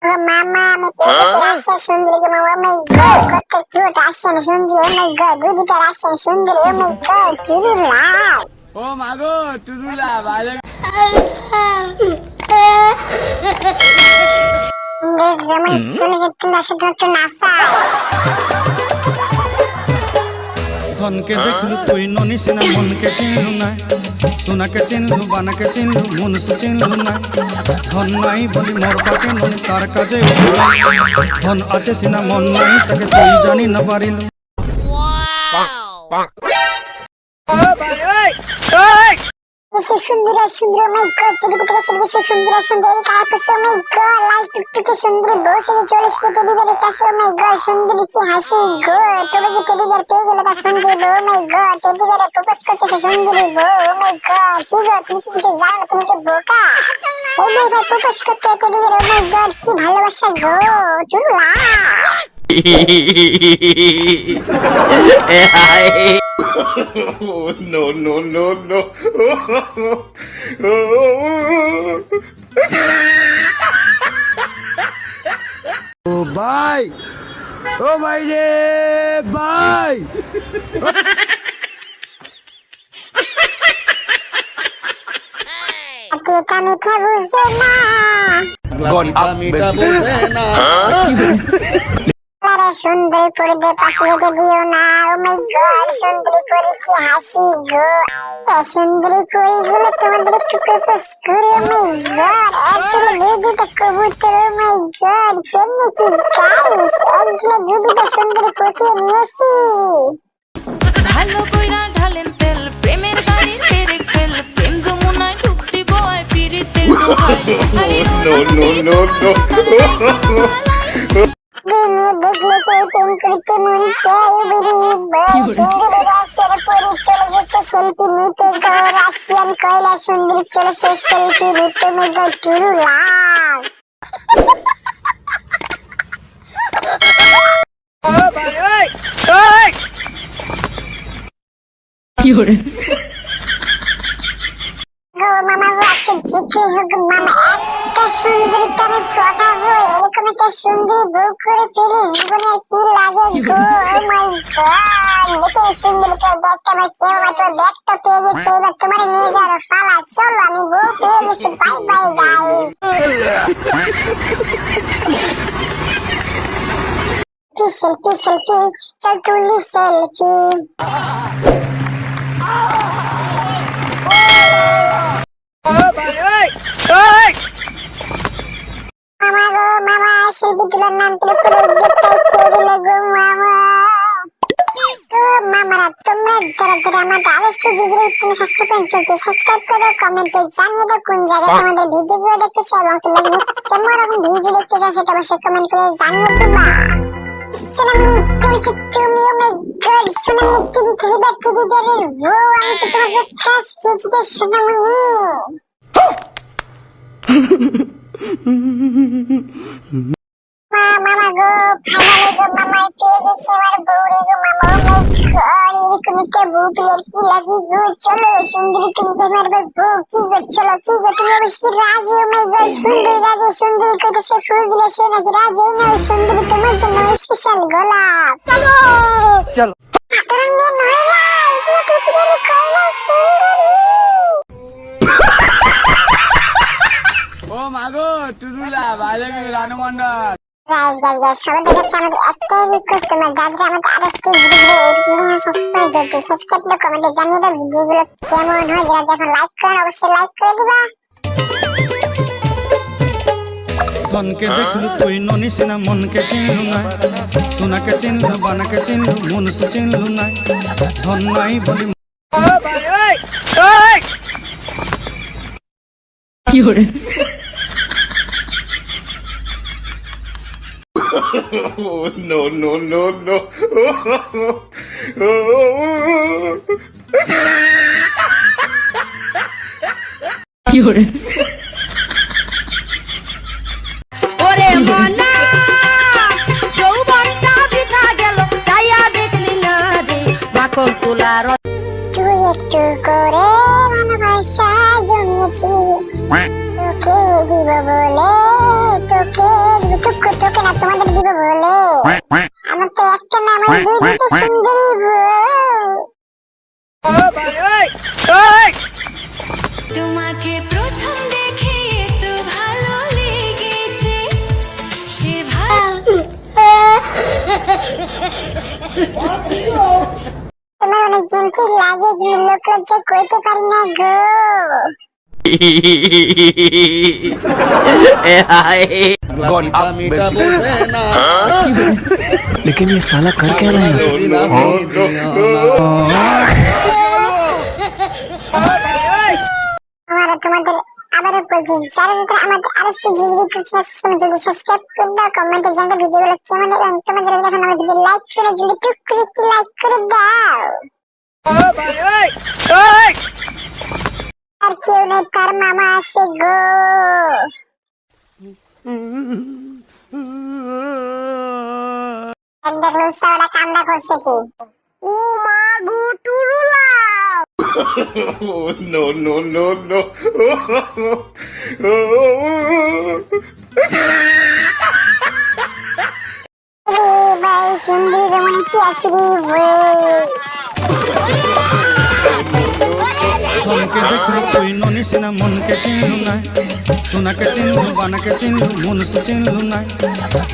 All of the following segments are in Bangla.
Mama, me pega Russian Sundari, oh my god, what a cute Russian Sundari, oh my god, good Russian Sundari, oh my god, Turula. Oh my god, Turula, vale. धन के देखलू तुई ननी सिना मन के चिन्हलू ना सोना के चिन्हलू बाना के चिन्हलू मन से चिन्हलू ना धन नहीं बोली मोर पाके ननी तार काजे धन आचे सिना मन नहीं ताके तुई जानी न पारिलू This is Sundari, Sundari, oh my god, Teddy bear, this is Sundari, Sundari, Karpus, oh my god, like tuk Sundari, boss, and Cholis, the Teddy bear, oh my god, Sundari, Hasi, good, to the Teddy bear, pig, like Sundari, oh my god, Teddy bear, Purpose, Sundari, oh my god, Tigo, think it's a Zan, think it's Boka. Oh my god, Purpose, Teddy bear, oh my god, keep Halawasha, go, to Oh, no, no, no, no. ओ भाई रे भाई Kita mita buzena. मीठा बोलते ना Lara Sundari পড়বে পাশে যেতে দিও না ও মাই গড সুন্দরী পড়েছি হাসি গো সুন্দরী পরিগুলো তোমাদের একটু প্রপোজ করে ও মাই গড একদম দুটা কবুতর ও মাই গড চেন্নাই গাইস একদম দুটা সুন্দরী পটিয়ে নিয়েছি ভালো কইরা ঢালেন তেল প্রেমের গাড়ির পেরে ফেল প্রেম যমুনায় ডুব দিব আয় পিরিতের দোহাই No, no, no, no. দুনিয়া দেখলে কেউ প্রেম করতে মন চায় বুড়ি সুন্দরী রাস্তার পরে চলে যাচ্ছে সেলফি নিতে গো রাশিয়ান কয়লা সুন্দরী চলেছে সেলফি নিতে মেগো টুরু লাভ গো মামা গো আজকে জিতে হোক মামা একটা সুন্দরী তবে পটাবো এরকম একটা সুন্দরী বউ করে পেলে জীবনে আর কি লাগে গো ও মাই গড দেখে সুন্দরীকে ব্যাগটা আমার কেউ মাত্র ব্যাগ তো পেয়ে গেছে এবার তোমার নিয়ে যাওয়ার পালা চলো আমি বউ পেয়ে গেছি bye bye guys selfie selfie চল তুলি সেলফি মামা গো মামা সেলফি তোলার নাম করে পুরো ইজ্জতটাই খেয়ে দিলে গো মামা তো মামারা তোমরা যারা যারা আমাদের আরেকটু জিজিরে তুমি সাবস্ক্রাইব করো কমেন্টে জানিয়ে দাও কোন জায়গায় তোমাদের ভিডিওগুলো দেখতেছো এবং তোমরা কেমন রকম ভিডিও দেখতে চাও সেটা অবশ্যই কমেন্ট করে জানিয়ে দিবা সোনামণি তুমি ও মাই গড সোনামণি তুমি খেবা টিভি বেরের ও আমি তো তোমাকে খাস খেয়েছি সোনামণি মামা গো ফাইনালি গো মামাই পেয়ে গেছে আমার বউরে গো মামা ও মাই গড এরকম একটা বউ পেয়ে কি লাগি গো চলো সুন্দরী তুমি তোমার বউ কি গো চলো কি গো তুমি অবশ্যই রাজি ও মাই গড সুন্দরী রাজি সুন্দরী কইতেছে ফুল দিলে সে নাকি রাজি না সুন্দরী তোমার জন্য স্পেশাল গোলাপ চলো চলো তোর মেয়ে নয়রা তুমি কি করে কইলা সুন্দরী Oh my god, Turula, vale, Ranu Mandal. guys, সবাই কাছে আমাদের একটাই রিকোয়েস্ট তোমরা যারা আমাদের আরেকটি ভিডিও এডিটিং সাবস্ক্রাইব করতে সাবস্ক্রাইব করে কমেন্টে জানিয়ে দাও ভিডিওগুলো কেমন হয় যারা দেখো লাইক করেন অবশ্যই লাইক করে দিবা धन के देखलू तुई ननी सिना मन के चिन्हलू ना सोना के चिन्हलू बाना के चिन्हलू मन से चिन्हलू ना धन नहीं बोली Oh, no, no, no, no. ওরে মনা যৌবনটা বৃথা গেল চাইয়া দেখলি না রে মাখন তোলার তুই একটু করে ভালোবাসা জমিয়েছি তোকে দিব বলে তোকে দুই দিকে সুন্দরী বউ। তোমাকে প্রথম দেখে তো ভালো লেগেছে সে ভালো তোমার অনেক জনকে লাগে কিন্তু লোক লজ্জা করতে পারি না গো। মিঠা মিঠা বোঝে না लेकिन ये साला कर क्या रहा है? আমরা তোমাদের আবারও বলছি, যারা যারা আমাদের আরএসটি জিজি ইউটিউব চ্যানেল জলদি সাবস্ক্রাইব করে দাও, কমেন্টে জানাও ভিডিওগুলো কেমন এবং তোমাদের এখন আমার ভিডিও লাইক করে জলদি টুক করে একটি লাইক করে দাও। আর কেউ নেই, তার মামা আছে গো। দেখলো সারা কামড়া করছে কি? ও মা গো টুরুলা। Oh, no, no, no, no. রে ভাই সুন্দরী রমণী কি আছে রে বই। ধনকে দেখলু তুই ননি সিনা মনকে চিনলু নাই সোনাকে চিনলু বানাকে চিনলু মনুষ্য চিনলু নাই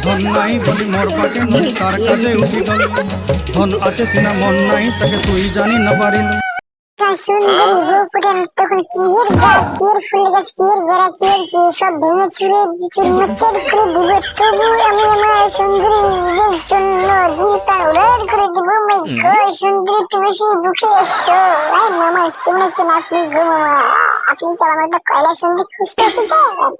ধন নাই বলি মোর পাকে ননি তার কাজে উঠি গল ধন আছে সিনা মন নাই তাকে তুই জানি না পারিলু সুন্দরী বউ ফুটেন তখন কিহের গাছ, কিহের ফুল গাছ, কিহের বেড়া, কিহের কি সব ভেঙে চুরে চুরমুচ্ছেদ করে দিব। তবু আমি আমার সুন্দরী জন্য দিন পার উড়ার করে দিব। মাই গড সুন্দরী তুমি সেই বুকে এসো। আই মামা কেমন আছেন আপনি গো মামা? আপনি চল আমার একটা কয়লা সন্ধি খুঁজতে এসেছেন।